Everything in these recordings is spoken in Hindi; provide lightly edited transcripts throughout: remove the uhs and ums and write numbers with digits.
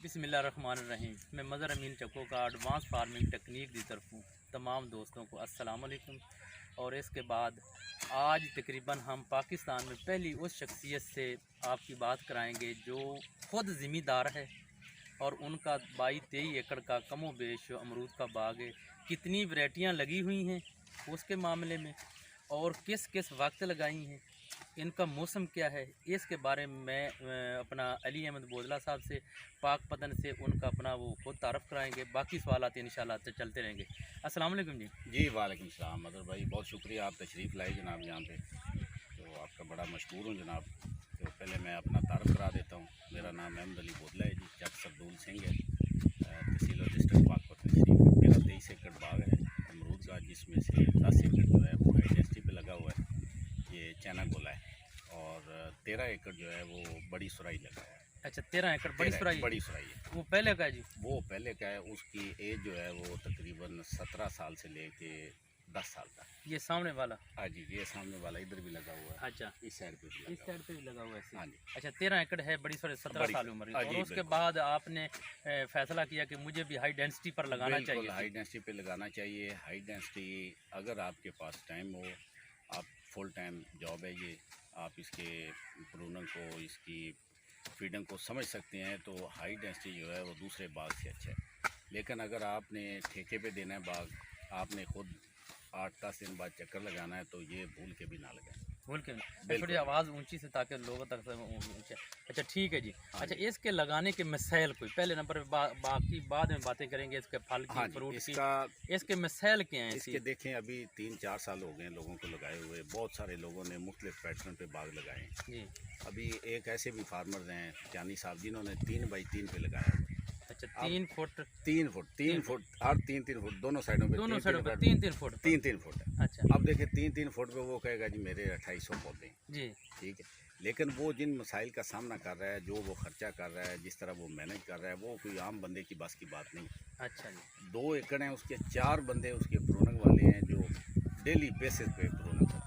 बिस्मिल्लाहिर्रहमानिर्रहीम। मैं मज़हर अमीन चक्को का एडवांस फार्मिंग टेक्निक की तरफ तमाम दोस्तों को अस्सलाम वालेकुम। और इसके बाद आज तकरीबन हम पाकिस्तान में पहली उस शख्सियत से आपकी बात कराएंगे जो ख़ुद ज़िम्मेदार है और उनका 22-23 एकड़ का कमो बेश अमरूद का बाग है। कितनी वैरायटियाँ लगी हुई हैं उसके मामले में और किस किस वक्त लगाई हैं, इनका मौसम क्या है, इसके बारे में मैं अपना अली अहमद बोदला साहब से पाक पतन से उनका अपना वो खुद तारफ़ कराएंगे। बाकी सवालात इंशाल्लाह तो चलते रहेंगे। अस्सलाम वालेकुम जी। जी वालेकुम सलाम मदर भाई, बहुत शुक्रिया, आप तशरीफ़ लाए जनाब यहाँ पे, तो आपका बड़ा मशहूर हूँ जनाब। तो पहले मैं अपना तारफ़ करा देता हूँ। मेरा नाम अहमद अली बोदला है जी, चक सरदूल सिंह है, तहसील और डिस्ट्रिक्ट पाक पतन शरीफ। मेरा 23 एकड़ बाग है अमरूद का, जिसमें से 10 एकड़ जो है वो हाई डेंसिटी पे लगा हुआ है, ये चाइना गोला है, और 13 एकड़ जो है वो बड़ी सुराई लगा है। अच्छा, 13 एकड़ बड़ी सुराई। बड़ी सुराई है। वो पहले का है जी? वो पहले का है, उसकी एज जो है वो तकरीबन 17 साल से लेके 10 साल तक। ये सामने वाला? हाँ जी, ये सामने वाला इधर भी लगा हुआ है। अच्छा, इस साइड पे भी इस साइड पे भी लगा हुआ है। हाँ जी। अच्छा, 13 एकड़ है बड़ी सुराई, 17 साल उम्र हाँ की। जी, और उसके बिल्कुल। बाद आपने फैसला किया कि मुझे भी हाई डेंसिटी पर लगाना चाहिए। हाई डेंसिटी पे लगाना चाहिए। हाई डेंसिटी अगर आपके पास टाइम हो, आप फुल टाइम जॉब है ये, आप इसके प्रूनिंग को, इसकी फीडिंग को समझ सकते हैं, तो हाई डेंसिटी जो है वो दूसरे बाग से अच्छा है। लेकिन अगर आपने ठेके पे देना है बाग, आपने खुद 8-10 दिन बाद चक्कर लगाना है, तो ये भूल के भी ना लगाएं। भूल के थोड़ी आवाज़ ऊंची से, ताकि लोगों तक ऊंचा। अच्छा ठीक है जी। हाँ अच्छा, जी। इसके लगाने के मिसाइल कोई पहले नंबर पे बाकी बाद में बातें करेंगे इसके फल की, हाँ जी, फ्रूट इसका की। इसके मिसाइल क्या हैं? इसके देखें, अभी 3-4 साल हो गए लोगों को लगाए हुए। बहुत सारे लोगों ने मुख्तलिफ पैटर्न पे बाग लगाए हैं जी। अभी एक ऐसे भी फार्मर्स हैं चानी साहब, जिन्होंने 3 बाई 3 पे लगाया हुआ है। अच्छा, अब 3 फुट? 3 फुट हर 3-3 फुट दोनों साइडों पे, दोनों 3-3 साइडों पे फुट, 3-3 फुट पर? 3-3 फुट है। अच्छा अब देखिए 3-3 फुट पे वो कहेगा जी मेरे 2800 पौधे हैं, जी। ठीक है। लेकिन वो जिन मसाइल का सामना कर रहा है, जो वो खर्चा कर रहा है, जिस तरह वो मैनेज कर रहा है, वो कोई आम बंदे की बस की बात नहीं। अच्छा जी। 2 एकड़ हैं उसके, 4 बंदे उसके प्रूनिंग वाले हैं जो डेली बेसिस पे प्रूनिंग करते हैं।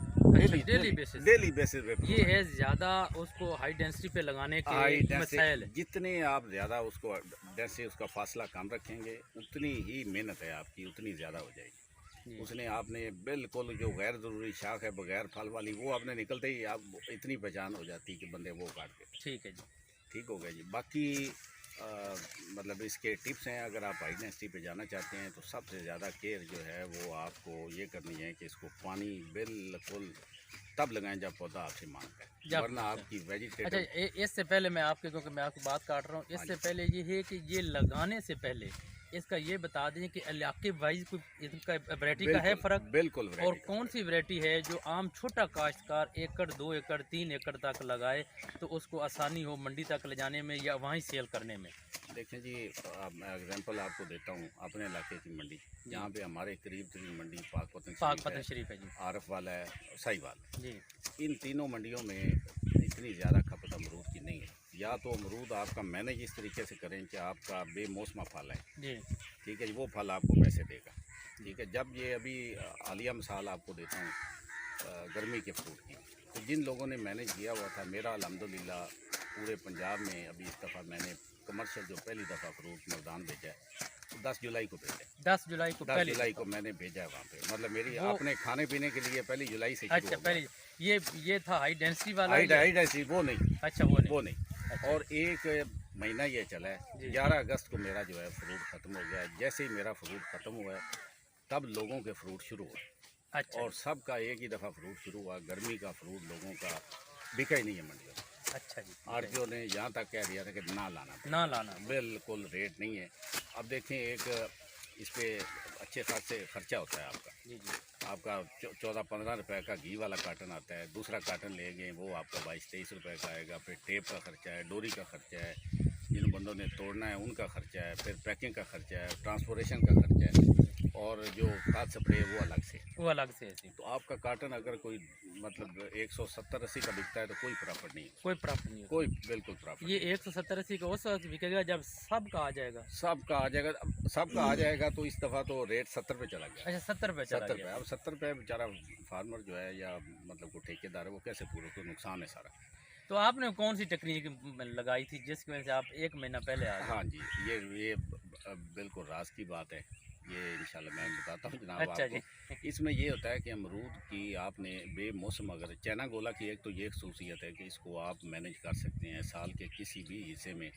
डेली बेसिस डेली बेसिस पे ये है ज़्यादा उसको हाई डेंसिटी पे लगाने के हाई मिसाइल। डेंसिटी, जितने आप ज़्यादा उसको डेंसिटी उसका फासला कम रखेंगे, उतनी ही मेहनत है आपकी उतनी ज़्यादा हो जाएगी। उसने आपने बिल्कुल जो गैर ज़रूरी शाख है बगैर फल वाली, वो आपने निकलते ही आप इतनी पहचान हो जाती है कि बंदे वो काट के। ठीक है जी। ठीक हो गया जी। बाकी मतलब इसके टिप्स हैं, अगर आप हाई डेंसिटी पे जाना चाहते हैं तो सबसे ज़्यादा केयर जो है वो आपको ये करनी है कि इसको पानी बिल्कुल तब लगाएं जब पौधा आपसे मांगता है, वरना आपकी वेजिटेटिव। अच्छा, इससे पहले मैं आपके, क्योंकि मैं आपकी बात काट रहा हूँ, इससे पहले ये है कि ये लगाने से पहले इसका ये बता दें कि इलाके वाइज कोई इनका वैरायटी का है फ़र्क? बिल्कुल। और कौन सी वैरायटी है जो आम छोटा काश्तकार 1 एकड़ 2 एकड़ 3 एकड़ तक लगाए तो उसको आसानी हो मंडी तक ले जाने में या वहीं सेल करने में? देखें जी, मैं एग्जांपल आपको देता हूँ अपने इलाके की मंडी, जहाँ पे हमारे करीब तरीन मंडी पाक पतन शरीफ है जी, आरफ वाला है, साहिवाल जी। इन तीनों मंडियों में इतनी ज़्यादा खपत अमरूद की नहीं है। या तो अमरूद आपका मैनेज इस तरीके से करें कि आपका बेमौसमा फल है जी। ठीक है जी, वो फल आपको पैसे देगा, ठीक है। जब ये अभी हालिया मिसाल आपको देता हूँ गर्मी के फ्रूट की, तो जिन लोगों ने मैनेज किया हुआ था, मेरा अल्हम्दुलिल्लाह पूरे पंजाब में अभी इस दफ़ा मैंने कमर्शियल जो पहली दफ़ा फ्रूट मर्दान भेजा है, तो 10 जुलाई को भेजा है। 10 जुलाई को? 10 जुलाई को मैंने भेजा है वहाँ पे, मतलब मेरी अपने खाने पीने के लिए 1 जुलाई से। अच्छा, पहले ये था हाई डेंसिटी वाला? हाई डेंसिटी वो नहीं। अच्छा, वो नहीं। अच्छा। और 1 महीना ये चला है, 11 अगस्त को मेरा जो है फ्रूट ख़त्म हो गया है। जैसे ही मेरा फ्रूट ख़त्म हुआ है तब लोगों के फ्रूट शुरू हुए। अच्छा। और सबका एक ही दफ़ा फ्रूट शुरू हुआ। गर्मी का फ्रूट लोगों का बिका ही नहीं है मंडियों में। अच्छा जी। आरटीओ ने यहाँ तक कह दिया था कि ना लाना, बिल्कुल रेट नहीं है। अब देखें, एक इस पर अच्छे खासे खर्चा होता है आपका। जी जी। आपका 14-15 रुपए का घी वाला कार्टन आता है, दूसरा कार्टन ले गए वो आपका 22-23 रुपए का आएगा। फिर टेप का खर्चा है, डोरी का खर्चा है, जिन बंदों ने तोड़ना है उनका खर्चा है, फिर पैकिंग का खर्चा है, ट्रांसपोर्टेशन का खर्चा है, और जो खाद स्प्रे वो अलग से ऐसी। तो आपका कार्टन अगर कोई मतलब 170-80 का बिकता है तो कोई प्रॉफिट नहीं है, कोई प्रॉफिट नहीं, कोई बिल्कुल प्रॉफिट। ये 170-80 का उस वक्त बिकेगा जब सबका आ जाएगा। सबका आ जाएगा तो इस दफ़ा तो रेट 70 पे चला गया। अच्छा, 70 पे चला गया। अब 70 पे बेचारा फार्मर जो है या मतलब को ठेकेदार है, वो कैसे पूरे, को नुकसान है सारा। तो आपने कौन सी टेक्निक लगाई थी जिसकी वजह से आप 1 महीना पहले आ गए? हाँ जी, ये बिल्कुल राज की बात है। ये इंशाल्लाह मैं बताता हूँ जनाब अच्छा आपको। जी। इसमें ये होता है कि अमरूद की आपने बेमौसम अगर चाइना गोला की एक तो ये खसूसियत है कि इसको आप मैनेज कर सकते हैं साल के किसी भी हिस्से में।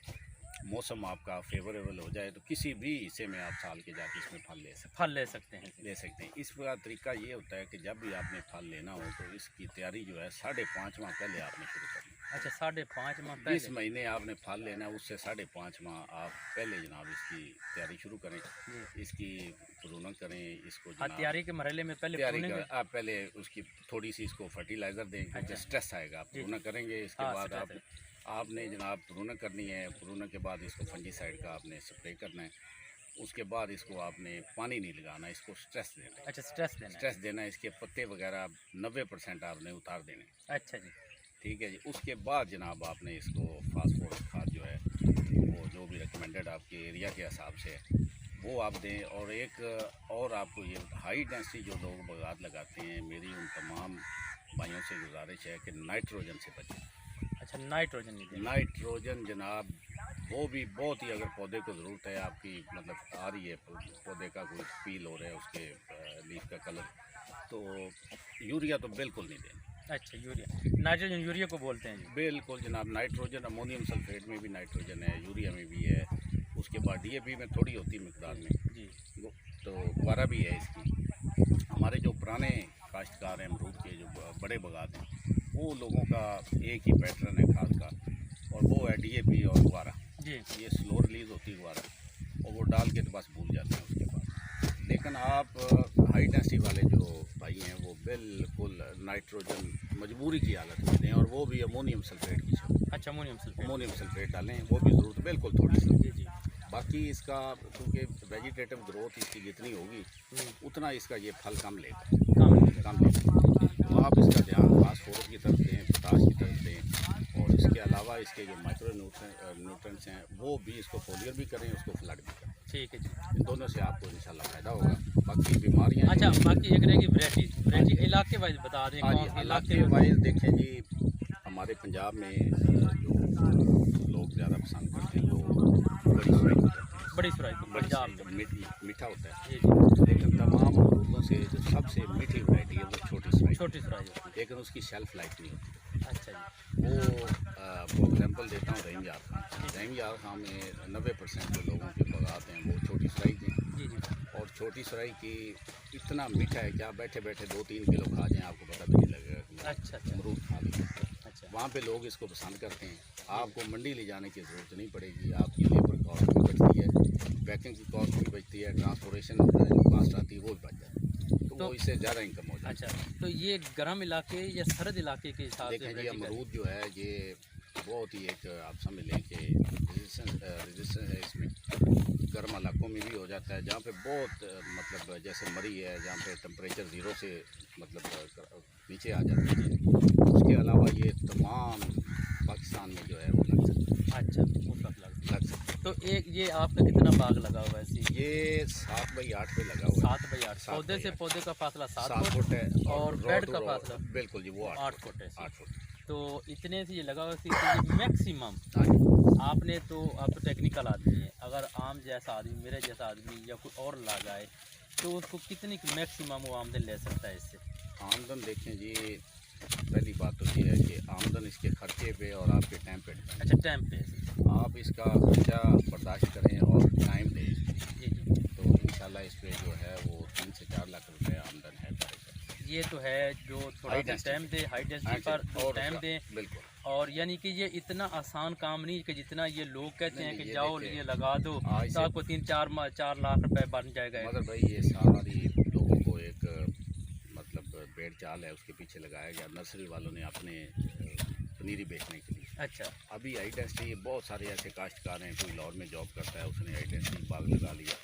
मौसम आपका फेवरेबल हो जाए तो किसी भी हिस्से में आप साल के जाके इसमें फल ले सकते फल ले सकते हैं। ले सकते हैं। इसका तरीका ये होता है कि जब भी आपने फल लेना हो तो इसकी तैयारी जो है 5.5 माह पहले आपने शुरू करनी है। अच्छा, 5.5 माह जिस पहले। महीने आपने फल लेना है उससे 5.5 माह आप पहले जनाब इसकी तैयारी शुरू करें, जी। इसकी प्रूनिंग करें, इसको हाँ, जनाब तैयारी के मरहले में पहले तैयारी प्रूनिंग। कर आप पहले उसकी थोड़ी सी इसको फर्टिलाइज़र दें क्योंकि अच्छा। स्ट्रेस आएगा। आप जी। प्रूनिंग करेंगे इसके हाँ, बाद स्ट्रेस है। आपने जनाब प्रूनिंग करनी है। प्रूनिंग के बाद इसको फंजीसाइड का आपने स्प्रे करना है। उसके बाद इसको आपने पानी नहीं लगाना, इसको स्ट्रेस देना है। अच्छा, स्ट्रेस देना है। स्ट्रेस देना है, इसके पत्ते वगैरह 90% आपने उतार देने। अच्छा जी। ठीक है जी। उसके बाद जनाब आपने इसको फास्फोरस खाद जो है वो जो भी रिकमेंडेड आपके एरिया के हिसाब से है वो आप दें। और एक और आपको ये हाई डेंसिटी जो लोग बगात लगाते हैं, मेरी उन तमाम भाइयों से गुजारिश है कि नाइट्रोजन से बचें। अच्छा, नाइट्रोजन नहीं देना। नाइट्रोजन जनाब वो भी बहुत ही अगर पौधे को ज़रूरत है आपकी मतलब आ रही है पौधे का कोई पील हो रहा है उसके लीफ का कलर, तो यूरिया तो बिल्कुल नहीं देना। अच्छा, यूरिया। नाइट्रोजन यूरिया को बोलते हैं जी। बिल्कुल जनाब। नाइट्रोजन अमोनियम सल्फेट में भी नाइट्रोजन है, यूरिया में भी है, उसके बाद डीएपी में थोड़ी होती है मकदार में, जी। तो गुब्बारा भी है इसकी। हमारे जो पुराने काश्तकार हैं अमरूद के जो बड़े बगात हैं वो लोगों का एक ही पैटर्न है खाद का और वो है डीएपी और गुब्बारा। जी। ये स्लो रिलीज होती है गुब्बारा और वो डाल के तो बस भूल जाते हैं उसके बाद। लेकिन आप हाई डेंसिटी वाले जो भाई हैं वो बिल्कुल नाइट्रोजन मजबूरी की हालत में दें और वो भी अमोनियम सल्फेट की जगह अच्छा, अमोनियम सल्फेट डालें, वो भी ज़रूरत बिल्कुल थोड़ी सी। जी। जी। बाकी इसका क्योंकि वेजिटेटिव ग्रोथ इसकी जितनी होगी उतना इसका ये फल कम लेगा, कम लेगा। तो आप इसका ध्यान फास्फोरस की तरफ दें, पोटाश की तरफ दें और इसके अलावा इसके जो माइक्रो न्यूट्रेंट्स हैं वो भी इसको फोलियर भी करें, उसको फ्लड भी करें। ठीक है जी। इन दोनों से आपको इंशाल्लाह फ़ायदा होगा। बाकी बीमारियाँ अच्छा, बाकी एक रहेगी वैरायटी इलाके वाइज बता दें। हाँ जी, कौन इलाके वाइज देखें जी, हमारे पंजाब में जो लोग ज़्यादा पसंद करते हैं वो बड़ी सुराई को पंजाब में। मीठा होता है। जी जी। लेकिन तमाम अमरूदों से जो सबसे मीठी वैरायटी है वो छोटी सुराई, छोटी सुराई होती है। लेकिन उसकी शेल्फ लाइफ नहीं होती। अच्छा जी। वो फॉर एग्जाम्पल देता हूँ रहीम यार खान। रहीम यार खान में 90% जो लोगों के बगात हैं वो छोटी सुराई के हैं। जी जी। और छोटी सुराई की इतना मीठा है कि आप बैठे बैठे 2-3 किलो खा जाएँ आपको पता भी नहीं लगेगा अच्छा। अमरूद खा लिया। अच्छा। वहाँ पे लोग इसको पसंद करते हैं। आपको मंडी ले जाने की ज़रूरत नहीं पड़ेगी, आपकी लेबर कॉस्ट भी बचती है, पैकिंग की कॉस्ट भी बचती है, ट्रांसपोर्टेशन जो कॉस्ट आती है वो भी बच जाती है, तो वो इससे ज़्यादा इनकम हो जाती है। अच्छा, तो ये गर्म इलाके या सरद इलाके के हिसाब से देखें जी, वैरायटी अमरूद जो है ये बहुत ही एक आप समझ लें कि रेजिस्टेंस है इसमें। गर्म इलाकों में भी हो जाता है जहाँ पे बहुत मतलब जैसे मरी है जहाँ पे टेम्परेचर 0 से मतलब नीचे आ जाता है। उसके अलावा ये तमाम पाकिस्तान में जो है वो लग सकता है। अच्छा, उस वक्त लग सकता है। तो एक ये आपका कितना बाग लगा हुआ है ऐसी? ये 7x8 पे लगा हुआ है। 7x8। 7 पौधे बाई से 8 पौधे का फासला 7 7 फुट फुट है और बेड का फासला बिल्कुल जी वो 8 फुट है। 8 फुट। तो इतने से ये लगा हुआ है मैक्सिमम। हाँ जी। आपने तो आप तो टेक्निकल आदमी है, अगर आम जैसा आदमी मेरे जैसा आदमी या कोई और लगाए तो उसको कितनी मैक्सिमम वो आमदन ले सकता है इससे? आमदन देखें जी, पहली बात तो ये है कि आमदन इसके खर्चे पे और आपके टाइम पे डिपेंड है। अच्छा, टाइम पे। आप इसका खर्चा बर्दाश्त करें और टाइम दें जी जी। तो इंशाल्लाह इस पे जो है वो 3 से 4 लाख रुपए आमदन है। ये तो है जो थोड़ा सा टाइम दे, हाई डेंसिटी पर और टाइम दें। बिल्कुल। और यानी कि ये इतना आसान काम नहीं कि जितना ये लोग कहते हैं कि ये जाओ देखिए, ये लगा दो आज तो से आपको 4 लाख रुपए बन जाएगा। मगर भाई ये सारी लोगों को एक मतलब बेड़ चाल है उसके पीछे लगाया गया। नर्सरी वालों ने अपने पनीरी बेचने के लिए। अच्छा। अभी हाई डेंसिटी बहुत सारे ऐसे काश्तकार हैं, कोई लाहौर में जॉब करता है उसने हाई डेंसिटी बाग लगा लिया,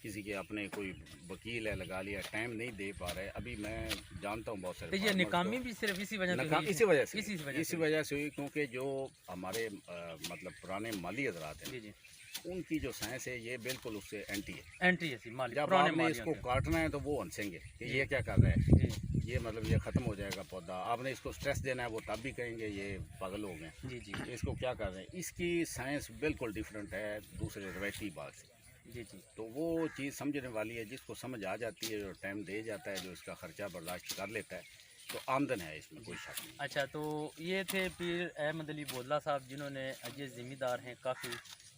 किसी के अपने कोई वकील है लगा लिया, टाइम नहीं दे पा रहे। अभी मैं जानता हूँ बहुत सारे तो ये निकामी भी सिर्फ इसी वजह से हुई है? इसी वजह से हुई क्योंकि जो हमारे मतलब पुराने माली हजरात हैं जी जी। उनकी जो साइंस है ये बिल्कुल उससे एंटी है। एंटी है माली जब पुराने आपने मालियों इसको के। काटना है तो वो हंसेंगे कि जी। ये क्या कर रहा है, जी ये मतलब ये ख़त्म हो जाएगा पौधा। आपने इसको स्ट्रेस देना है, वो तब भी कहेंगे ये पागल हो गए, जी जी इसको क्या कर रहे हैं। इसकी साइंस बिल्कुल डिफरेंट है दूसरे रवायती बाग से। जी जी। तो वो चीज़ समझने वाली है, जिसको समझ आ जाती है, जो टाइम दे जाता है, जो इसका ख़र्चा बर्दाश्त कर लेता है, तो आमदन है इसमें, कोई शक नहीं। अच्छा, तो ये थे पीर अहमद अली बोदला साहब, जिन्होंने ये ज़िम्मेदार हैं काफ़ी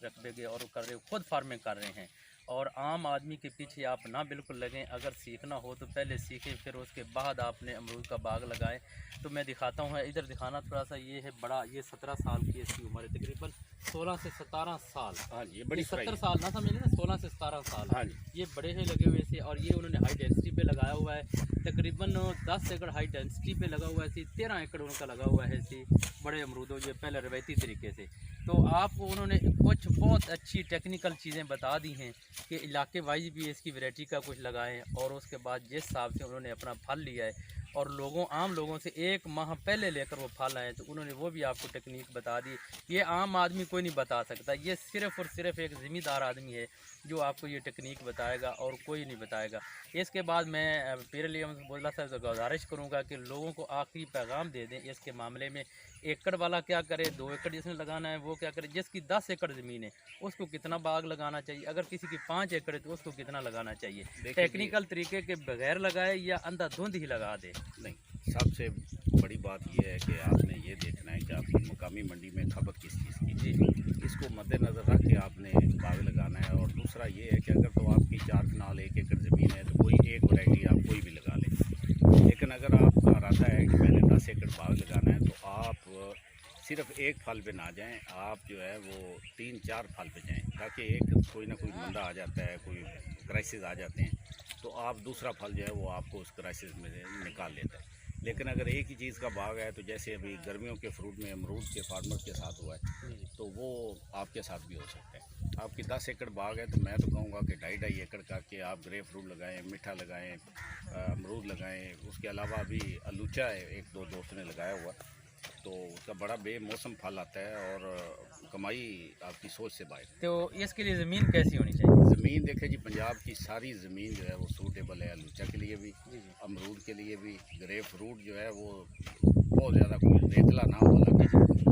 रकबे के और कर रहे खुद फार्मिंग कर रहे हैं। और आम आदमी के पीछे आप ना बिल्कुल लगें, अगर सीखना हो तो पहले सीखें, फिर उसके बाद आपने अमरूद का बाग लगाएं। तो मैं दिखाता हूँ, इधर दिखाना थोड़ा सा, ये है बड़ा, ये 17 साल की इसकी उम्र है, तकरीबन 16 से 17 साल। हाँ जी, ये बड़ी 70 साल ना समझे ना, 16 से 17 साल। हाँ जी। ये बड़े हैं लगे हुए थे, और ये उन्होंने हाई डेंसिटी पे लगाया हुआ है। तकरीबन 10 एकड़ हाई डेंसिटी पे लगा हुआ है, 13 एकड़ उनका लगा हुआ है इसी बड़े अमरूदों, जो पहले रवायती तरीके से। तो आपको उन्होंने कुछ बहुत अच्छी टेक्निकल चीज़ें बता दी हैं कि इलाके वाइज भी इसकी वैरायटी का कुछ लगाएं, और उसके बाद जिस हिसाब से उन्होंने अपना फल लिया है और आम लोगों से 1 माह पहले लेकर वो फल आए, तो उन्होंने वो भी आपको टेक्निक बता दी। ये आम आदमी कोई नहीं बता सकता, ये सिर्फ़ और सिर्फ एक ज़िम्मेदार आदमी है जो आपको ये टेक्निक बताएगा, और कोई नहीं बताएगा। इसके बाद मैं पीर अली अहमद बोदला साहब से गुजारिश करूँगा कि लोगों को आखिरी पैगाम दे दें इसके मामले में। एकड़ वाला क्या करे, 2 एकड़ जिसने लगाना है वो क्या करे, जिसकी 10 एकड़ ज़मीन है उसको कितना बाग लगाना चाहिए, अगर किसी की 5 एकड़ है तो उसको कितना लगाना चाहिए। टेक्निकल तरीके के बगैर लगाए या अंधाधुंध ही लगा दे। नहीं, सबसे बड़ी बात ये है कि आपने ये देखना है कि आपकी मकामी मंडी में खपत किस चीज़ की। जी इसको मद्देनज़र रख के आपने बाग लगाना है। और दूसरा ये है कि अगर तो आपकी 4 कनाल 1 एकड़ ज़मीन है तो कोई एक वैरायटी आप कोई भी लगा लें। लेकिन अगर आपका इरादा है कि मैंने 10 एकड़ बाग लगाना है, तो आप सिर्फ एक फल पे ना जाएं, आप जो है वो 3-4 फल पे जाएं, ताकि एक कोई ना कोई मंदा आ जाता है, कोई क्राइसिस आ जाते हैं, तो आप दूसरा फल जो है वो आपको उस क्राइसिस में से निकाल लेता है। लेकिन अगर एक ही चीज़ का बाग है, तो जैसे अभी गर्मियों के फ्रूट में अमरूद के फार्मर के साथ हुआ है, तो वो आपके साथ भी हो सकता है। आपकी 10 एकड़ बाग है, तो मैं तो कहूँगा कि 2.5 एकड़ करके आप ग्रेप फ्रूट लगाएं, मीठा लगाएं, अमरूद लगाएं। उसके अलावा अभी अलूचा है, 1-2 दोस्त ने लगाया हुआ, तो उसका बड़ा बेमौसम फल आता है, और कमाई आपकी सोच से बाहर। तो इसके लिए ज़मीन कैसी होनी चाहिए? ज़मीन देखें जी, पंजाब की सारी ज़मीन जो है वो सूटेबल है अलूचा के लिए भी, जी जी। अमरूद के लिए भी। ग्रेप फ्रूट जो है वो बहुत ज़्यादा कोई रेतला ना हो लगे,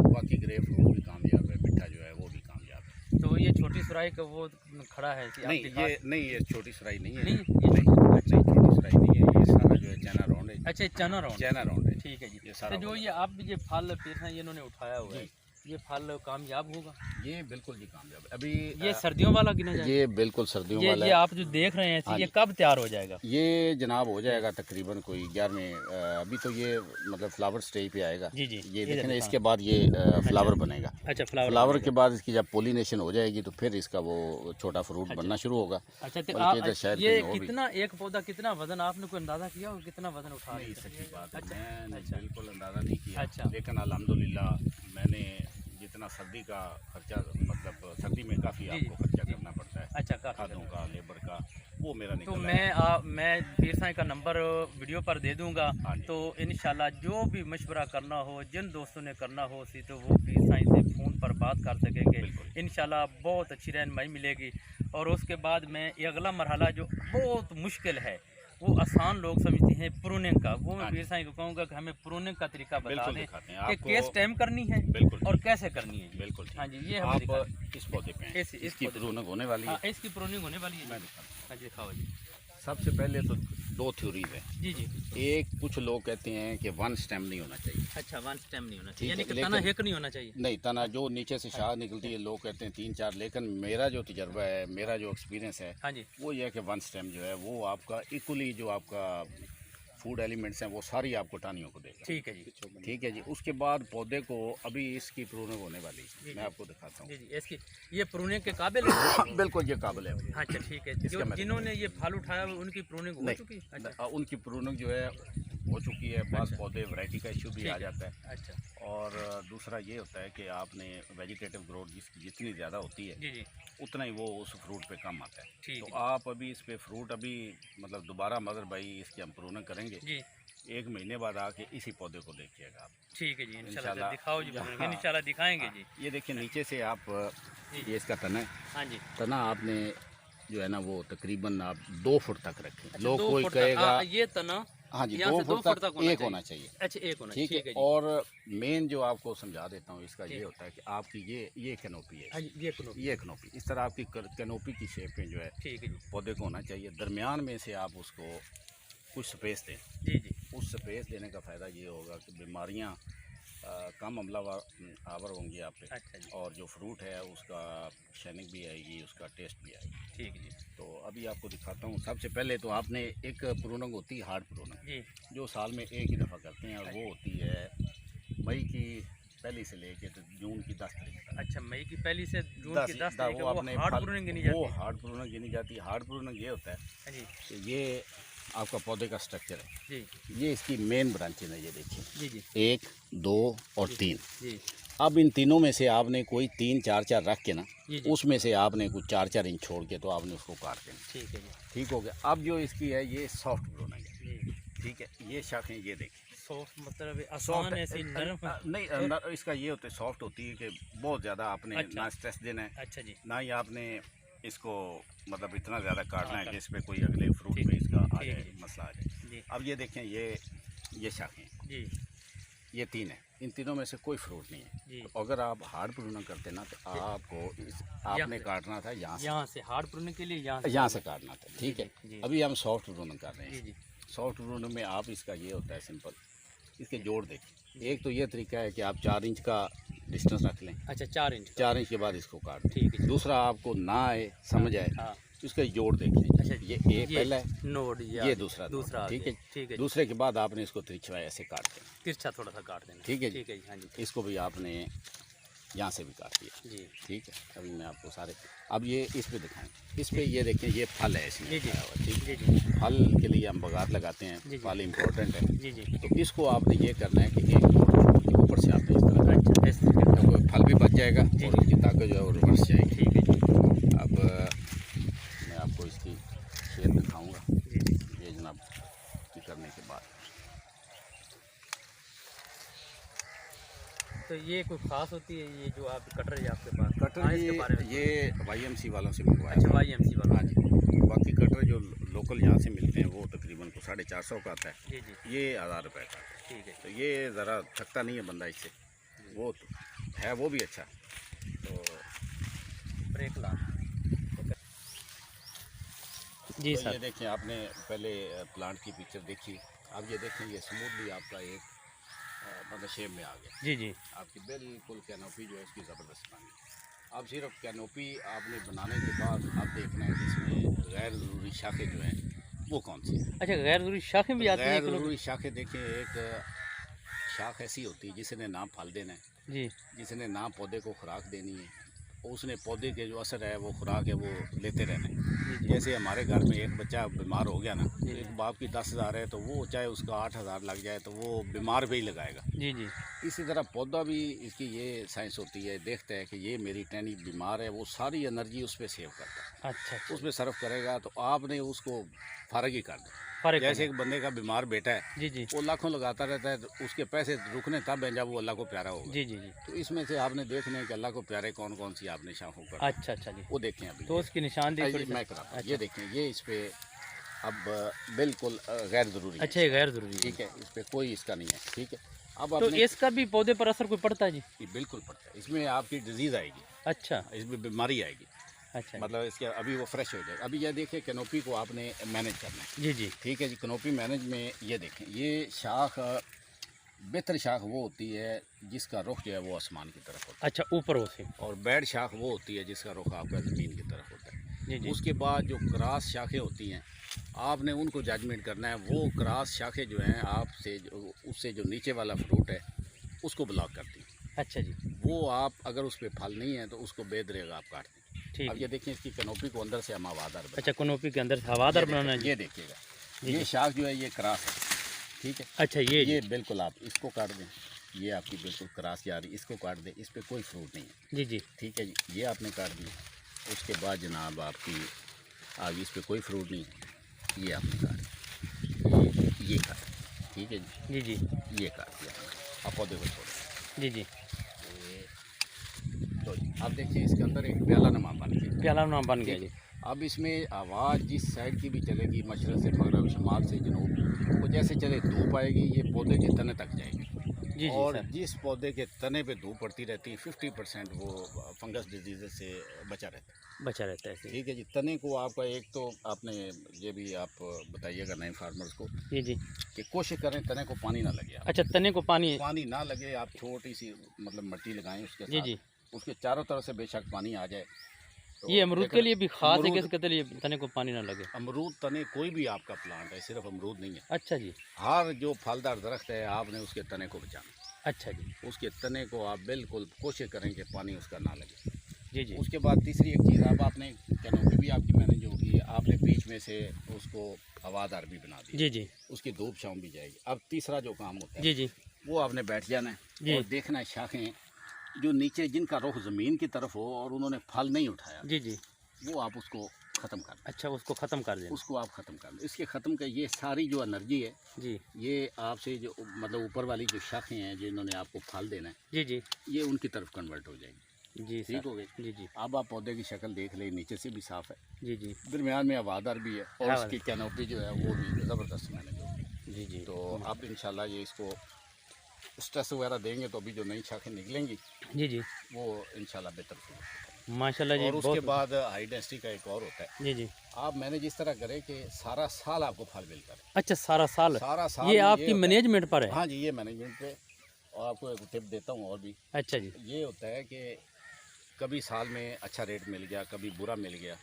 बाकी ग्रेप फ्रूट भी कामयाब है, मीठा जो है वो भी कामयाब है। तो ये छोटी सुराई का वो खड़ा है कि आप नहीं, दिखा- ये छोटी सराई नहीं है। नहीं, नहीं, अच्छा, छोटी सराई नहीं है, ये सारा जो है चाइना राउंड है। अच्छा, चना राउंड। चाइना राउंड है। ठीक है जी। ये सारा तो जो ये आप ये फल पीर हैं, ये इन्होंने उठाया हुआ है, जी। ये फल कामयाब होगा? ये बिल्कुल जी कामयाब है। अभी ये सर्दियों वाला गिना जाएगा? ये बिल्कुल सर्दियों वाला ये है। आप जो देख रहे हैं हाँ ये जी। कब तैयार हो जाएगा? ये जनाब हो जाएगा तकरीबन कोई 11वें, अभी तो ये मतलब फ्लावर स्टेज पे आएगा। जी जी। ये इधर देखें, दिखाओ। इसके बाद ये फ्लावर बनेगा। अच्छा, फ्लावर के बाद इसकी जब पोलिनेशन हो जाएगी, तो फिर इसका वो छोटा फ्रूट बनना शुरू होगा। अच्छा, तो बल्कि इधर शायद ये कहीं और भी। कितना एक पौधा कितना वजन, आपने कोई अंदाजा किया हो कितना वजन उठा नहीं, लेता है? सच्ची बात है, अच्छा, मैंने अच्छा। बिल्कुल अंदाज़ा नहीं किया। अच्छा। लेकिन अल्हम्दुलिल्लाह मैंने जितना सर्दी का खर्चा, मतलब सर्दी में काफ़ी जी, आपको खर्चा करना पड़ता है, अच्छा, काफ़ी खादों करना। का, लेबर का, वो मेरा तो निकल आया। मैं पीर साईं का नंबर वीडियो पर दे दूंगा। हाँ जी। तो इंशाल्लाह जो भी मशवरा करना हो, जिन दोस्तों ने करना हो सी, तो वो पीर साईं से फ़ोन पर बात कर सकेंगे। बिल्कुल। इंशाल्लाह बहुत अच्छी रहनुमाई मिलेगी। और उसके बाद में ये अगला मरहला जो बहुत मुश्किल है, वो आसान लोग समझते हैं प्रूनिंग का, वो मैं हाँ पीर साईं को कहूँगा कि हमें प्रूनिंग का तरीका बता बिल्कुल दें दिखाते हैं कि आपको। किस टाइम करनी है बिल्कुल और ठीक। कैसे करनी है। बिल्कुल ठीक। हाँ जी, ये हमें आप दिखाएं। इस पौधे पे हैं, इस इसकी पौधे पे। प्रूनिंग होने वाली हाँ, है। इसकी प्रूनिंग होने वाली है मैं जी। दिखाता हूँ। हाँ जी, दिखाओ जी। सबसे पहले तो 2 थ्योरीज हैं। जी जी। एक, कुछ लोग कहते हैं कि 1 स्टेम नहीं होना चाहिए। अच्छा, 1 स्टेम नहीं होना ठीक चाहिए, है, यानी कि लेकिन- तना हिक नहीं होना चाहिए। नहीं, तना जो नीचे से शाह निकलती है, लोग कहते हैं 3-4, लेकिन मेरा जो तजर्बा है, मेरा जो एक्सपीरियंस है, हाँ जी। वो ये है कि 1 स्टेम जो है वो आपका इक्वली, जो आपका फूड एलिमेंट्स हैं वो सारी आपको टानियों को देगा। ठीक है जी। ठीक है जी। उसके बाद पौधे को अभी इसकी प्रूनिंग होने वाली जी, है, मैं जी। आपको दिखाता जी जी, इसकी ये प्रूनिंग के काबिल है? हूँ। बिल्कुल ये काबिल है। अच्छा, ठीक है। इसका जो मैं जिन्होंने ये फल उठाया हुआ उनकी प्रूनिंग हो नहीं, चुकी है? अच्छा उनकी प्रूनिंग जो है हो चुकी है। बास अच्छा। पौधे वैरायटी का इशू भी ठीक आ है। जाता है। अच्छा। और दूसरा ये होता है कि आपने वेजिटेटिव ग्रोथ जितनी ज़्यादा होती है, जी जी। उतना ही वो उस फ्रूट पे कम आता है। ठीक तो है आप अभी इस पे फ्रूट अभी मतलब दोबारा मदर भाई इसकी हम प्रूनिंग करेंगे, जी। 1 महीने बाद आके इसी पौधे को देखिएगा आप। ठीक है जी, इंशाल्लाह इंशाल्लाह। दिखाओ जी, हाँ, इंशाल्लाह दिखाएंगे हाँ, जी। ये देखिए नीचे से आप जी। ये इसका तना है। हाँ जी। तना आपने जो है ना वो तकरीबन आप 2 फुट तक रखें। अच्छा, लोग 2 कोई फुट कहेगा तक, ये तना हाँ जी, यहाँ 2 से 2 फुट फुट तक तक होना एक चाहिए। होना चाहिए। अच्छा, एक होना, ठीक है। है जी। और मेन जो आपको समझा देता हूँ इसका जी। ये होता है कि आपकी ये कैनोपी है, हाँ जी, ये कनोपी। ये कैनोपी इस तरह आपकी कैनोपी की शेप में जो है ठीक है जी। पौधे को होना चाहिए। दरमियान में से आप उसको कुछ स्पेस दें। जी जी। उस स्पेस देने का फ़ायदा ये होगा कि बीमारियाँ कम आवर होंगी आप पे। अच्छा जी। और जो फ्रूट है उसका शाइनिंग भी आएगी, उसका टेस्ट भी आएगा। ठीक है जी। तो अभी आपको दिखाता हूँ। सबसे पहले तो आपने एक प्रूनिंग होती है हार्ड प्रूनिंग, जी। जो साल में एक ही दफ़ा करते हैं, और वो होती है मई की पहली से लेके तो जून की 10 तारीख तक। अच्छा, मई की पहली से जून की 10 वो तारीख तक वो अपने हार्ड फल प्रूनिंग गिनी वो जाती है। हार्ड प्रूनिंग गिनी जाती है। हार्ड प्रूनिंग ये होता है हाँ जी। कि ये आपका पौधे का स्ट्रक्चर है। जी ये इसकी मेन ब्रांचेज है, ये देखिए जी। जी 1, 2 और 3। जी। अब इन तीनों में से आपने कोई 3-4 रख के ना, जी जी। उसमें से आपने कुछ 4-4 इंच छोड़ के तो आपने उसको काट देना। ठीक है जी। ठीक हो गया। अब जो इसकी है ये सॉफ्ट प्रूनिंग है। जी। ठीक है, ये शाखें ये देखिए सॉफ्ट मतलब आसान सॉफ्ट ऐसी नरम। नहीं इसका ये होता है सॉफ्ट होती है कि बहुत ज़्यादा आपने अच्छा। ना स्ट्रेस देना है, अच्छा जी। ना ही आपने इसको मतलब इतना ज़्यादा काटना है हाँ, कि इस पर कोई अगले फ्रूट ठीक पे इसका आ ठीक जाए, है। मसला आ जाए। जी अब ये देखें ये शाखें, जी। ये 3 है। इन तीनों में से कोई फ्रूट नहीं है। जी। तो अगर आप हार्ड प्रूनिंग करते ना तो आपको आपने काटना था यहाँ से हार्ड प्रूनिंग के लिए यहाँ से काटना था। ठीक है। जी। अभी हम सॉफ्ट प्रूनिंग कर रहे जी हैं। जी। सॉफ्ट प्रूनिंग में आप इसका ये होता है सिंपल, इसके जोड़ देखिए। एक तो ये तरीका है कि आप 4 इंच का डिस्टेंस रख लें। अच्छा, 4 इंच का। 4 इंच के बाद इसको काट दें। ठीक है। दूसरा आपको ना आए समझ आए हाँ। तो इसका जोड़ देखें। अच्छा, ये पहला है, नोड ये दूसरा नोड, ठीक है। ठीक है। दूसरे के बाद आपने इसको तिरछा ऐसे काट दें। तिरछा थोड़ा सा काट देना। ठीक है ठीक है जी। हाँ जी। इसको भी आपने यहाँ से भी काट दिया। जी ठीक है। अभी मैं आपको सारे अब ये इस पे दिखाएं। इस पे ये देखें, ये फल है इसमें। जी जी। आया हुआ, ठीक जी है। जी। फल के लिए हम बगात लगाते जी, हैं, जी। फल इम्पोर्टेंट है। जी जी। तो इसको आपने ये करना है कि एक ऊपर से आपने इस तरह अच्छा, इस तरीके से। तो फल भी बच जाएगा जी, और इसकी ताकत जो है वो रिवर्स जाएगी। ठीक है जी। अब मैं आपको इसकी शेप दिखाऊंगा। जी जी। ये जनाब की करने के बाद तो ये कोई खास होती है ये जो आप कटर है आपके पास? कटर हाँ, इसके बारे में। ये YMC वालों से मंगवाया अच्छा, था। YMC वाला। हाँ जी। बाकी कटर जो लोकल यहाँ से मिलते हैं वो तकरीबन को 450 का आता है। जी जी। ये 1000 रुपये का आता है। ठीक है। तो ये ज़रा थकता नहीं है बंदा इससे, वो तो है वो भी अच्छा। तो ब्रेक ला। जी तो सर। ये देखें, आपने पहले प्लांट की पिक्चर देखी। अब ये देखें, ये स्मूथली आपका एक मतलब शेप में आ गया। जी जी। आपकी बिल्कुल कैनोपी जो है उसकी ज़बरदस्त बन गई। अब सिर्फ कैनोपी आपने बनाने के बाद अब देखना है कि इसमें गैर ज़रूरी शाखें जो हैं वो कौन सी हैं। अच्छा, गैर ज़रूरी शाखें भी आती हैं? गैर ज़रूरी शाखें देखें, एक शाख ऐसी होती है जिसने ना फल देना है, जी जिसने ना पौधे को खुराक देनी है, उसने पौधे के जो असर है वो खुराक है वो लेते रहना है। जी जी। जैसे हमारे घर में एक बच्चा बीमार हो गया ना, जी। एक बाप की 10,000 है तो वो चाहे उसका 8,000 लग जाए तो वो बीमार पे ही लगाएगा। जी जी। इसी तरह पौधा भी, इसकी ये साइंस होती है, देखता है कि ये मेरी टहनी बीमार है, वो सारी एनर्जी उस पर सेव करता है, अच्छा अच्छा। उस पर सर्व करेगा। तो आपने उसको फारग ही कर दो। फर्क जैसे एक बंदे का बीमार बेटा है, जी जी। वो लाखों लगाता रहता है, तो उसके पैसे रुकने तब हैं जब वो अल्लाह को प्यारा होगा। जी जी जी। तो इसमें से आपने देखना है कि अल्लाह को प्यारे कौन कौन सी आपने शाखों कर, अच्छा अच्छा जी। वो देखें। अभी तो उसकी निशानदेही थोड़ी मैं सा- कराता हूँ। अच्छा। ये देखें, ये इस पे अब बिल्कुल गैर ज़रूरी है। अच्छा, ये गैर ज़रूरी है। ठीक है, इस पे कोई इसका नहीं है। ठीक है। अब तो आपने इसका भी पौधे पर असर कोई पड़ता है जी? ये बिल्कुल पड़ता है। इसमें आपकी डिजीज़ आएगी, अच्छा इसमें बीमारी आएगी। अच्छा। मतलब इसके अभी वो फ्रेश हो जाएगा। अभी ये देखिए, कैनोपी को आपने मैनेज करना है। जी जी। ठीक है जी। कैनोपी मैनेज में ये देखें, ये शाख बेहतर शाख वो होती है जिसका रुख जो है वो आसमान की तरफ होता अच्छा, ऊपर हो से। है, और बैड शाख वो होती है जिसका रुख आपका ज़मीन की तरफ होता है। जी जी। उसके बाद जो क्रॉस शाखें होती हैं, आपने उनको जजमेंट करना है। वो क्रॉस शाखें जो हैं आपसे उससे जो नीचे वाला फ्रूट है उसको ब्लॉक करती हैं। अच्छा जी। वो आप अगर उस पर फल नहीं है तो उसको बेदरेगा आप काट दें। ठीक अब है। ये देखें, इसकी कैनोपी को अंदर से हम हवादार बनाएं। अच्छा, कनोपी के अंदर से हवादार बनाना है जी? ये देखिएगा, जी, ये जी। शाख जो है ये क्रॉस है। ठीक है। अच्छा, ये बिल्कुल आप इसको काट दें, ये आपकी बिल्कुल क्रॉस जा रही, इसको काट दें। इस पर कोई फ्रूट नहीं है। जी जी। ठीक है जी। ये आपने काट दिया। उसके बाद जनाब आपकी आगे इस पर कोई फ्रूट नहीं है, ये आपने काट, ये काट। ठीक है जी, जी जी ये काट दिया हमने। अब पौधे को छोड़ जी जी। ये, तो अब देखिए इसके अंदर एक प्याला नमा बन गया। प्याला नाम बन गया ठीक जी। है। अब इसमें आवाज़ जिस साइड की भी चलेगी, मशरक़ से मगरब, शुमाल से जनूब, वो जैसे चले धूप आएगी ये पौधे के तने तक जाएगी। जी जी और सर। जिस पौधे के तने पे धूप पड़ती रहती है 50% वो फंगस डिजीज़ से बचा रहता है। बचा रहता है ऐसे। ठीक है जी। तने को आपका एक तो आपने ये भी आप बताइएगा नए फार्मर्स को जी जी। कि कोशिश करें तने को पानी ना लगे। आप अच्छा, तने को पानी। पानी ना लगे, आप छोटी सी मतलब मिट्टी लगाएं उसके जी साथ, जी। उसके चारों तरफ से बेशक पानी आ जाए। तो ये अमरूद के लेकिन लिए भी खास है कि अमरूद इसके लिए तने को पानी ना लगे। अमरूद तने कोई भी आपका प्लांट है, सिर्फ अमरूद नहीं है, अच्छा जी। हर जो फलदार दरख्त है आपने उसके तने को बचाना। अच्छा जी। उसके तने को आप बिल्कुल कोशिश करें कि पानी उसका ना लगे। जी जी। उसके बाद तीसरी एक चीज़, अब आपने कैनोपी भी आपकी मैनेज होगी, आपने बीच में से उसको हवादार भी बना दी, जी जी। उसकी धूप छाँव भी जाएगी। अब तीसरा जो काम होता है जी जी। वो आपने बैठ जाना है जी। और देखना है शाखें जो नीचे जिनका रुख ज़मीन की तरफ हो और उन्होंने फल नहीं उठाया, जी जी। वो आप उसको ख़त्म कर दें। अच्छा, उसको ख़त्म कर देना। उसको आप ख़त्म कर दें। इसके ख़त्म का ये सारी जो एनर्जी है, जी ये आपसे जो मतलब ऊपर वाली जो शाखें हैं जिन्होंने आपको फल देना है, जी जी। ये उनकी तरफ कन्वर्ट हो जाएगी। जी ठीक सर। हो गई। जी जी। अब आप पौधे की शक्ल देख लें, नीचे से भी साफ़ है, जी जी। दरमियान में हवादार भी है और हवादार। उसकी कैनोपी जो है वो भी ज़बरदस्त मैनेज होगी। जी जी। तो आप इंशाल्लाह ये इसको स्ट्रेस वगैरह देंगे तो अभी जो नई शाखें निकलेंगी जी जी। वो इंशाल्लाह बेहतर होगी। माशाल्लाह जी। और उसके बहुत। बाद हाई डेंसिटी का एक और होता है, जी जी। आप मैंने जिस तरह करे कि सारा साल आपको फल मिलता है। अच्छा, सारा साल। सारा साल ये में आपकी होता है। मैनेजमेंट पर है। हाँ जी, ये मैनेजमेंट पे। और आपको एक टिप देता हूँ और भी, अच्छा जी। ये होता है कि कभी साल में अच्छा रेट मिल गया, कभी बुरा मिल गया,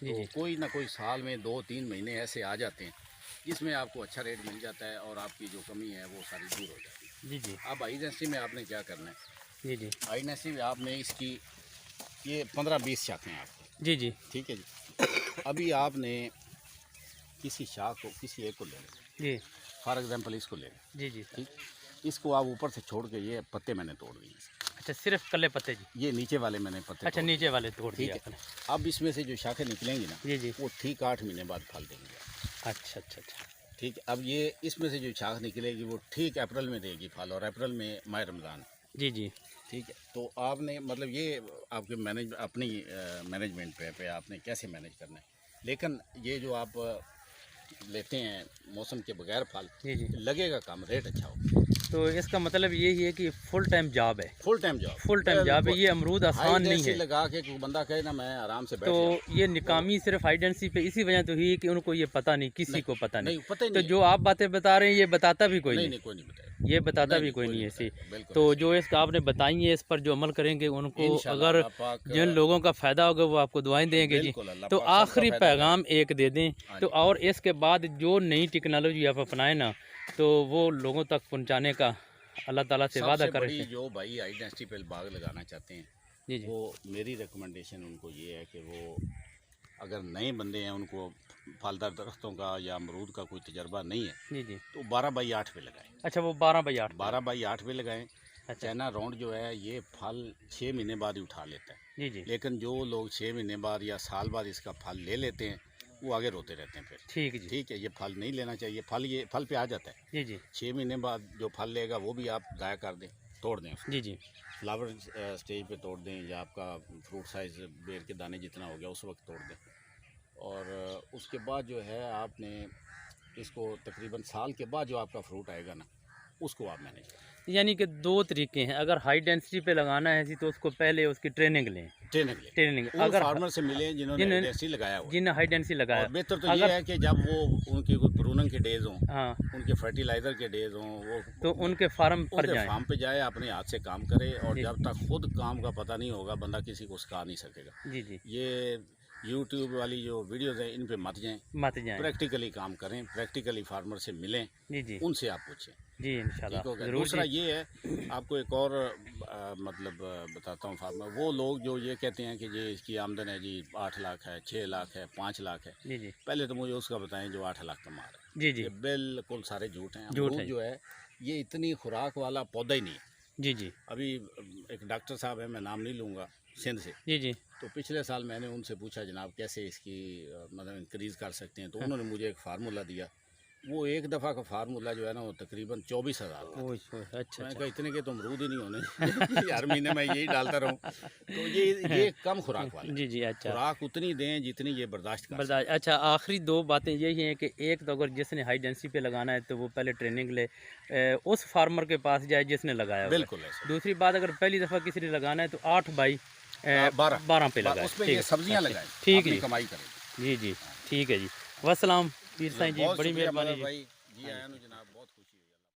जी तो जी। कोई ना कोई साल में 2-3 महीने ऐसे आ जाते हैं जिसमें आपको अच्छा रेट मिल जाता है और आपकी जो कमी है वो सारी दूर हो जाती है। जी जी। अब हाई डेंसिटी में आपने क्या करना है, जी जी। हाई डेंसिटी में आपने इसकी ये 15-20 शाखें हैं आपकी। जी जी। ठीक है जी। अभी आपने किसी शाख को, किसी एक को ले लें, जी फॉर एग्जांपल इसको ले लें। जी। जी सर। ठीक, इसको आप ऊपर से छोड़ के ये पत्ते मैंने तोड़ दिए, अच्छा, सिर्फ कल्ले पत्ते जी। ये नीचे वाले मैंने पत्ते अच्छा, तोड़ दिए। नीचे वाले तोड़ दिए ठीक है। आपने। अब इसमें से जो शाखें निकलेंगी ना, जी जी। वो ठीक 8 महीने बाद फल देंगे। अच्छा अच्छा अच्छा। ठीक है। अब ये इसमें से जो शाख निकलेगी वो ठीक अप्रैल में देगी फल, और अप्रैल में माह रमज़ान। जी जी। ठीक है। तो आपने मतलब ये आपके अपनी मैनेजमेंट पे आपने कैसे मैनेज करना है। लेकिन ये जो आप लेते हैं मौसम के बगैर फल, जी जी। लगेगा कम, रेट अच्छा हो। तो इसका मतलब यही है कि फुल टाइम जॉब है। Full time job, full time job है। ये अमरूद आसान नहीं है। लगा के कोई बंदा कहे ना मैं आराम से बैठ तो जाऊं, ये निकामी सिर्फ आइडेंसी पे इसी वजह तो हुई कि उनको ये पता नहीं, किसी को पता नहीं। नहीं पता ही तो नहीं जो आप बातें बता रहे हैं ये बताता भी कोई नहीं। नहीं कोई नहीं बताया, ये बताता नहीं, भी नहीं, कोई नहीं ऐसी। बताया, बिल्कुल तो ऐसे। जो इसका आपने बताई है इस पर जो अमल करेंगे उनको, इंशाल्लाह अगर अल्लाह पाक जिन लोगों का फ़ायदा होगा वो आपको दुआएं देंगे जी। बिल्कुल अल्लाह तो पाक सबका आखिरी फायदा पैगाम एक दे दें हाँ तो, जी। और इसके बाद जो नई टेक्नोलॉजी आप अपनाएं ना तो वो लोगों तक पहुंचाने का अल्लाह ताला से वादा सबसे करें। बड़ी जो भाई हाई डेंसिटी पे बाग लगाना चाहते हैं, जी जी। वो मेरी रिकमेंडेशन उनको ये है कि वो अगर नए बंदे हैं, उनको फलदार दरख्तों का या अमरूद का कोई तजर्बा नहीं है, जी जी। तो 12/8 पे लगाएं। अच्छा, वो 12/8। 12/8 पे लगाएं। अच्छा। चाइना राउंड जो है ये फल 6 महीने बाद ही उठा लेता है, जी जी। लेकिन जो लोग 6 महीने बाद या साल बाद इसका फल ले लेते हैं वो आगे रोते रहते हैं फिर। ठीक जी। ठीक है, ये फल नहीं लेना चाहिए। ये फल पे आ जाता है। जी जी। 6 महीने बाद जो फल लेगा वो भी आप ज़ाया कर दें, तोड़ दें उसको। जी जी। फ्लावर स्टेज पे तोड़ दें, या आपका फ्रूट साइज़ बेर के दाने जितना हो गया उस वक्त तोड़ दें। और उसके बाद जो है आपने इसको तकरीबन साल के बाद जो आपका फ्रूट आएगा ना, उसको आप मैनेज करें। यानी कि दो तरीके हैं। अगर हाई डेंसिटी पे लगाना है तो उसको पहले उसकी ट्रेनिंग लें। ट्रेनिंग लें, ट्रेनिंग उन अगर फार्मर से मिलें जिन्होंने जिन इंडस्ट्री लगाया हुआ है। जिन हाई डेंसिटी लगाया। और बेहतर तो अगर ये है कि जब वो उनकी कोई प्रूनिंग के डेज हों, हाँ, उनके फर्टिलाइज़र के डेज हों, वो तो उनके फार्म पर उनके जाएं। फार्म पे जाए, अपने हाथ से काम करे। और जी। जब तक खुद काम का पता नहीं होगा बंदा किसी को सिखा नहीं सकेगा। जी जी। ये यूट्यूब वाली जो वीडियोज़ हैं इन पे मत जाएं, मत जाएं। प्रैक्टिकली काम करें, प्रैक्टिकली फार्मर से मिलें, जी जी। उनसे आप पूछें। जी इंशाल्लाह ठीक हो गया। ज़रूर दूसरा जी। ये है, आपको एक और बताता हूँ फार्मर, वो लोग जो ये कहते हैं कि जी इसकी आमदन है जी 8 लाख है, 6 लाख है, 5 लाख है। जी जी। पहले तो मुझे उसका बताएं जो 8 लाख कमा रहा है। जी जी। ये बिल्कुल सारे झूठ हैं। झूठ अमरूद है। जो है ये इतनी खुराक वाला पौधा ही नहीं है। जी जी। अभी एक डॉक्टर साहब है, मैं नाम नहीं लूँगा, सिंध से। जी जी। तो पिछले साल मैंने उनसे पूछा जनाब कैसे इसकी मतलब इंक्रीज़ कर सकते हैं, तो उन्होंने मुझे एक फार्मूला दिया वो एक दफ़ा का फार्मूला जो है ना वो तकरीबन 24,000 का। ओह, अच्छा मैं अच्छा। कहा इतने के तो अमरूद ही नहीं होने हर महीने मैं यही डालता रहूं। तो ये कम खुराक वाला है। जी जी, अच्छा। खुराक उतनी दें जितनी ये बर्दाश्त कर बर्दाश्त, अच्छा, आखिरी दो बातें यही हैं कि एक तो अगर जिसने हाई डेंसिटी पे लगाना है तो वो पहले ट्रेनिंग ले, उस फार्मर के पास जाए जिसने लगाया सके। हुआ है। बिल्कुल ऐसा। दूसरी बात, अगर पहली दफ़ा किसी ने लगाना है तो 8 बाई 12 पे लगाए। उसमें ठीक ये है, सब्जियां अच्छा, लगाएं, ठीक अपनी जी कमाई करें। जी जी, ठीक है जी। वस्सलाम पीर साईं जी, बहुत बड़ी शुक्रिया मेहरबानी मदर जी। भाई जी, हाँ आया जी। नु जनाब, बहुत खुशी।